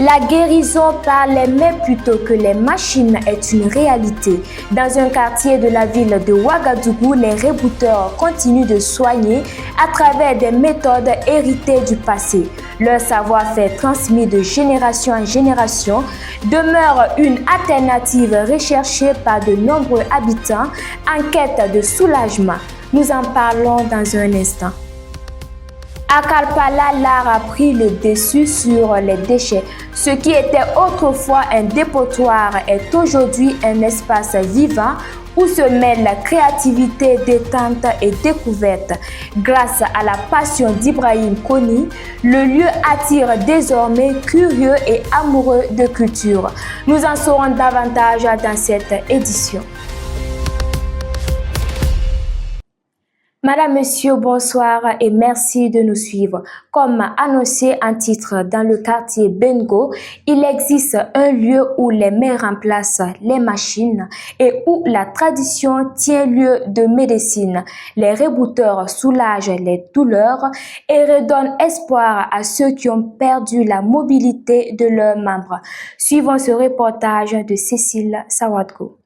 La guérison par les mains plutôt que les machines est une réalité. Dans un quartier de la ville de Ouagadougou, les rebooters continuent de soigner à travers des méthodes héritées du passé. Leur savoir-faire transmis de génération en génération demeure une alternative recherchée par de nombreux habitants en quête de soulagement. Nous en parlons dans un instant. À Kalpala, l'art a pris le dessus sur les déchets. Ce qui était autrefois un dépotoir est aujourd'hui un espace vivant où se mêlent créativité, détente et découverte. Grâce à la passion d'Ibrahim Koni, le lieu attire désormais curieux et amoureux de culture. Nous en saurons davantage dans cette édition. Madame, Monsieur, bonsoir et merci de nous suivre. Comme annoncé en titre dans le quartier Bengo, il existe un lieu où les mains remplacent les machines et où la tradition tient lieu de médecine. Les rebooters soulagent les douleurs et redonnent espoir à ceux qui ont perdu la mobilité de leurs membres. Suivons ce reportage de Cécile Sawadko.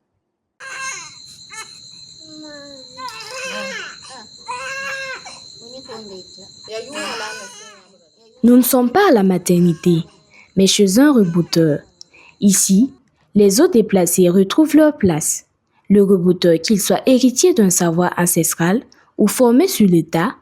Nous ne sommes pas à la maternité, mais chez un rebooteur. Ici, les os déplacés retrouvent leur place. Le rebooteur, qu'il soit héritier d'un savoir ancestral ou formé sur le tas,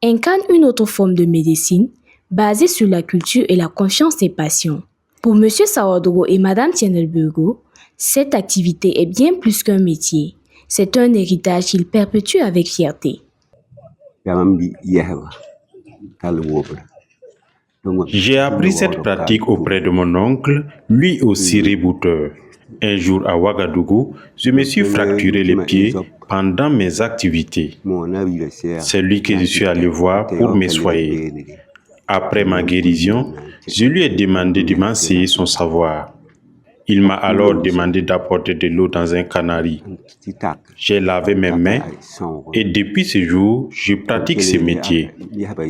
incarne une autre forme de médecine basée sur la culture et la confiance des patients. Pour M. Sawadro et Mme Tienelbergo, cette activité est bien plus qu'un métier. C'est un héritage qu'ils perpétuent avec fierté. J'ai appris cette pratique auprès de mon oncle, lui aussi rebooteur. Un jour à Ouagadougou, je me suis fracturé les pieds pendant mes activités. C'est lui que je suis allé voir pour m'essoyer. Après ma guérison, je lui ai demandé de m'enseigner son savoir. Il m'a alors demandé d'apporter de l'eau dans un canari. J'ai lavé mes mains et depuis ce jour, je pratique ce métier.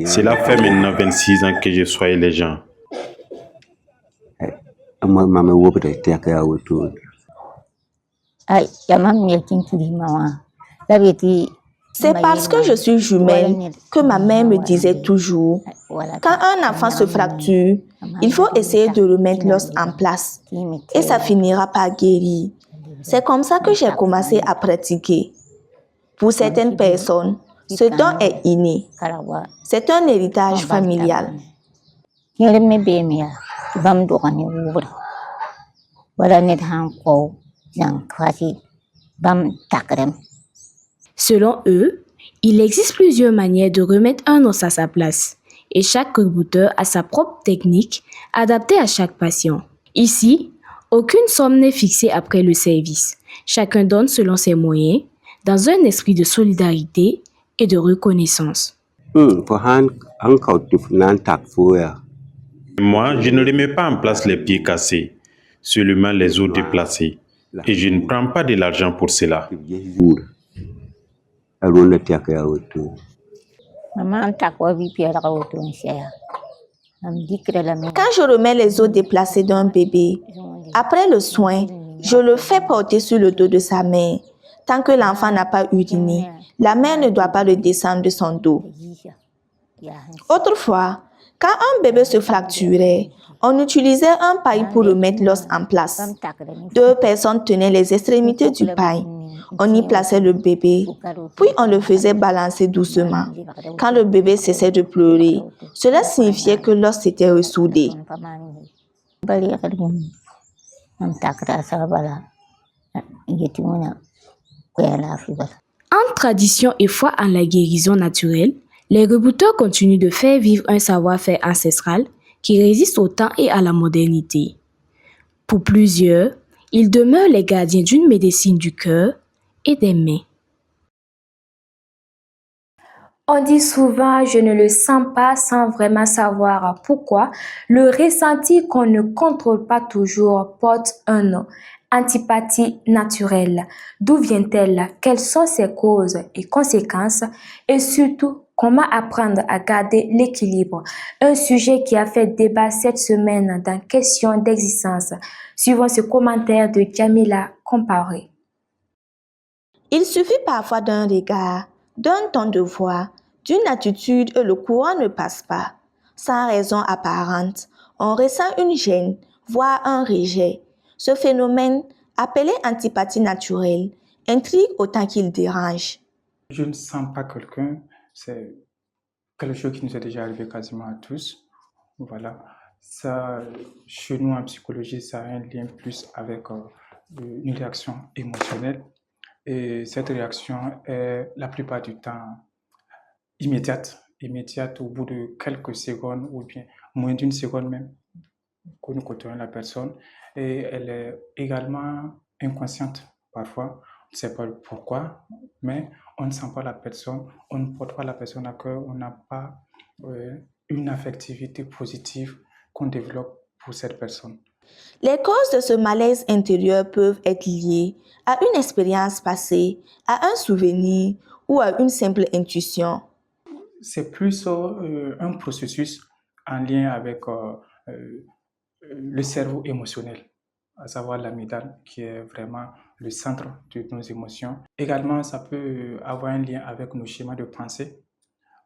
Cela fait maintenant 26 ans que je soigne les gens. C'est parce que je suis jumelle que ma mère me disait toujours, quand un enfant se fracture, il faut essayer de remettre l'os en place et ça finira par guérir. C'est comme ça que j'ai commencé à pratiquer. Pour certaines personnes, ce don est inné. C'est un héritage familial. Selon eux, il existe plusieurs manières de remettre un os à sa place et chaque rebooteur a sa propre technique adaptée à chaque patient. Ici, aucune somme n'est fixée après le service. Chacun donne selon ses moyens, dans un esprit de solidarité et de reconnaissance. Moi, je ne remets pas en place les pieds cassés, seulement les os déplacés. Et je ne prends pas de l'argent pour cela. Quand je remets les os déplacés d'un bébé, après le soin, je le fais porter sur le dos de sa mère. Tant que l'enfant n'a pas uriné, la mère ne doit pas le descendre de son dos. Autrefois, quand un bébé se fracturait, on utilisait un paille pour remettre l'os en place. 2 personnes tenaient les extrémités du paille. On y plaçait le bébé, puis on le faisait balancer doucement. Quand le bébé cessait de pleurer, cela signifiait que l'os s'était ressoudé. Entre tradition et foi en la guérison naturelle, les rebooters continuent de faire vivre un savoir-faire ancestral qui résiste au temps et à la modernité. Pour plusieurs, ils demeurent les gardiens d'une médecine du cœur et des mains. On dit souvent « je ne le sens pas » sans vraiment savoir pourquoi. Le ressenti qu'on ne contrôle pas toujours porte un nom. Antipathie naturelle. D'où vient-elle? Quelles sont ses causes et conséquences? Et surtout, Comment apprendre à garder l'équilibre? Un sujet qui a fait débat cette semaine dans Question d'existence. Suivons ce commentaire de Jamila Comparé. Il suffit parfois d'un regard, d'un ton de voix, d'une attitude et le courant ne passe pas. Sans raison apparente, on ressent une gêne, voire un rejet. Ce phénomène, appelé antipathie naturelle, intrigue autant qu'il dérange. Je ne sens pas quelqu'un, c'est quelque chose qui nous est déjà arrivé quasiment à tous. Voilà. Ça, chez nous en psychologie, ça a un lien plus avec une réaction émotionnelle. Et cette réaction est la plupart du temps immédiate au bout de quelques secondes ou bien moins d'une seconde même que nous côtoyons la personne. Et elle est également inconsciente parfois. On ne sait pas pourquoi, mais on ne sent pas la personne, on ne porte pas la personne à cœur, on n'a pas une affectivité positive qu'on développe pour cette personne. Les causes de ce malaise intérieur peuvent être liées à une expérience passée, à un souvenir ou à une simple intuition. C'est plus un processus en lien avec le cerveau émotionnel, à savoir l'amygdale, qui est vraiment le centre de nos émotions. Également, ça peut avoir un lien avec nos schémas de pensée,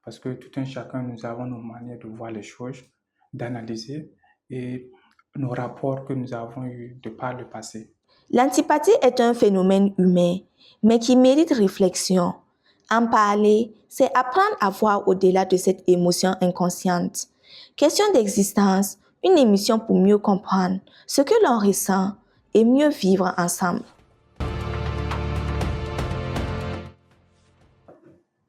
parce que tout un chacun, nous avons nos manières de voir les choses, d'analyser et nos rapports que nous avons eus de par le passé. L'antipathie est un phénomène humain, mais qui mérite réflexion. En parler, c'est apprendre à voir au-delà de cette émotion inconsciente. Question d'existence, une émission pour mieux comprendre ce que l'on ressent et mieux vivre ensemble.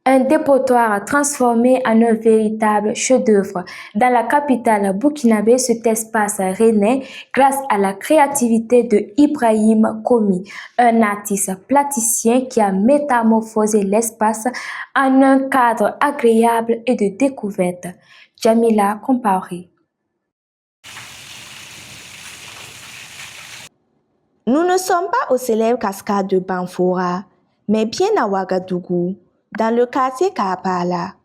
Un dépotoir transformé en un véritable chef-d'œuvre. Dans la capitale burkinabé, cet espace renaît grâce à la créativité de Ibrahim Komi, un artiste plasticien qui a métamorphosé l'espace en un cadre agréable et de découverte. Jamila Comparé. Nous ne sommes pas aux célèbres cascades de Banfora, mais bien à Ouagadougou, dans le quartier Kaapala.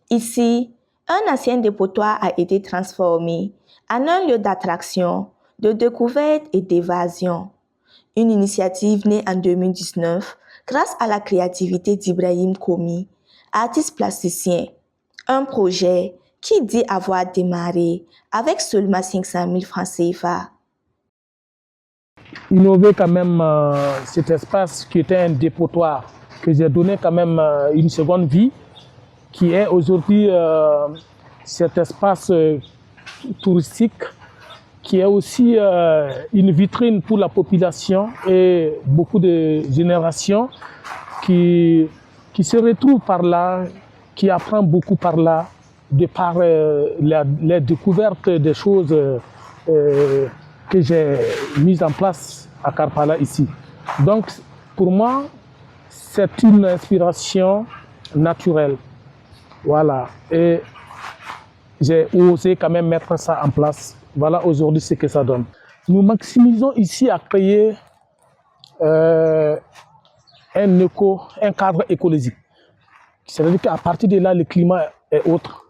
Ici, un ancien dépotoir a été transformé en un lieu d'attraction, de découverte et d'évasion. Une initiative née en 2019 grâce à la créativité d'Ibrahim Komi, artiste plasticien. Un projet qui dit avoir démarré avec seulement 500 000 francs CFA. Innover quand même cet espace qui était un dépotoir, que j'ai donné quand même une seconde vie, qui est aujourd'hui cet espace touristique, qui est aussi une vitrine pour la population et beaucoup de générations qui se retrouvent par là, qui apprend beaucoup par là, de par la découverte des choses que j'ai mises en place à Karpala ici. Donc pour moi, c'est une inspiration naturelle. Voilà. Et j'ai osé quand même mettre ça en place. Voilà aujourd'hui ce que ça donne. Nous maximisons ici à créer un cadre écologique. C'est-à-dire qu'à partir de là, le climat est autre.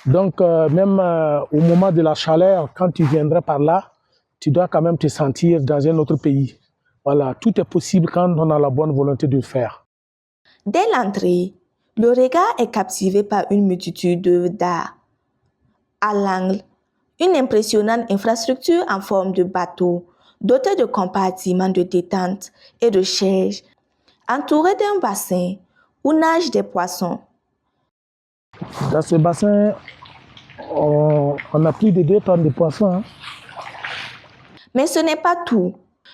Donc même au moment de la chaleur, quand tu viendrais par là, tu dois quand même te sentir dans un autre pays. Voilà, tout est possible quand on a la bonne volonté de le faire. Dès l'entrée, le regard est captivé par une multitude d'œuvres d'art. À l'angle, une impressionnante infrastructure en forme de bateau, dotée de compartiments de détente et de chaises, entourée d'un bassin où nagent des poissons. Dans ce bassin, on a plus de 2 tonnes de poissons. Hein. Mais ce n'est pas tout.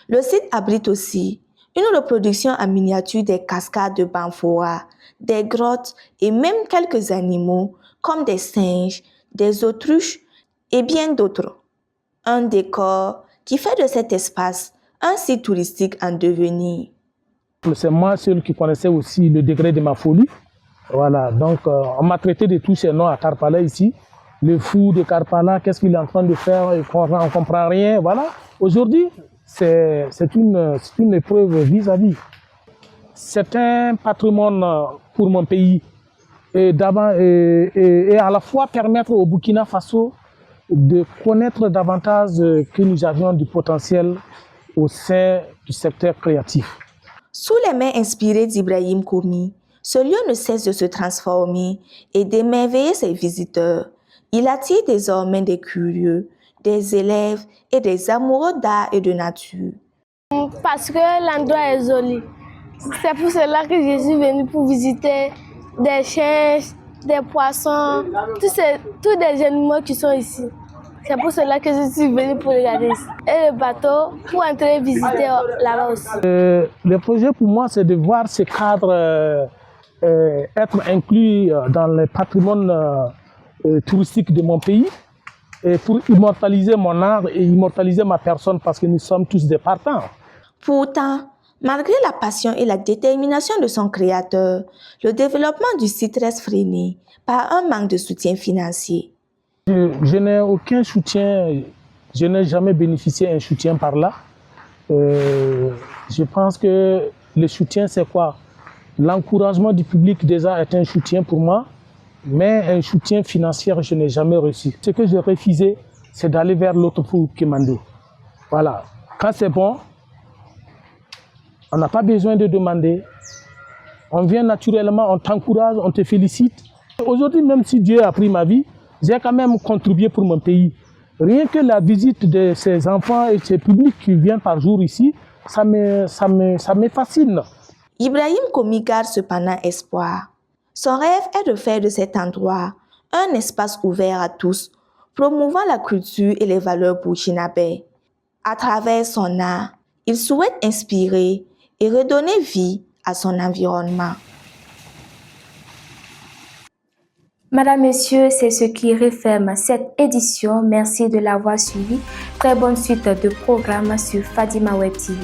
Le site abrite aussi une reproduction en miniature des cascades de Banfora, des grottes et même quelques animaux comme des singes, des autruches et bien d'autres. Un décor qui fait de cet espace un site touristique en devenir. C'est moi seul qui connaissais aussi le degré de ma folie. Voilà, donc on m'a traité de tous ces noms à Karpala ici. Le fou de Karpala, qu'est-ce qu'il est en train de faire? On ne comprend rien. Voilà. Aujourd'hui, c'est une épreuve vis-à-vis. C'est un patrimoine pour mon pays et à la fois permettre au Burkina Faso de connaître davantage que nous avions du potentiel au sein du secteur créatif. Sous les mains inspirées d'Ibrahim Komi, ce lieu ne cesse de se transformer et d'émerveiller ses visiteurs. Il attire désormais des curieux, des élèves et des amoureux d'art et de nature. Parce que l'endroit est joli. C'est pour cela que je suis venue pour visiter des chiens, des poissons, tous des animaux qui sont ici. C'est pour cela que je suis venue pour regarder ici. Et le bateau pour entrer visiter là-bas aussi. Le projet pour moi, c'est de voir ce cadre être inclus dans le patrimoine touristique de mon pays et pour immortaliser mon art et immortaliser ma personne parce que nous sommes tous des partants. Pourtant, malgré la passion et la détermination de son créateur, le développement du site reste freiné par un manque de soutien financier. Je n'ai aucun soutien, je n'ai jamais bénéficié d'un soutien par là. Je pense que le soutien, c'est quoi? L'encouragement du public déjà est un soutien pour moi, mais un soutien financier, je n'ai jamais reçu. Ce que j'ai refusé, c'est d'aller vers l'autre pour commander. Voilà. Quand c'est bon, on n'a pas besoin de demander. On vient naturellement, on t'encourage, on te félicite. Aujourd'hui, même si Dieu a pris ma vie, j'ai quand même contribué pour mon pays. Rien que la visite de ces enfants et ces publics qui viennent par jour ici, ça me fascine. Ibrahim Komi garde cependant espoir. Son rêve est de faire de cet endroit un espace ouvert à tous, promouvant la culture et les valeurs burkinabè. À travers son art, il souhaite inspirer et redonner vie à son environnement. Madame, Messieurs, c'est ce qui referme cette édition. Merci de l'avoir suivi. Très bonne suite de programmes sur Fadima Web TV.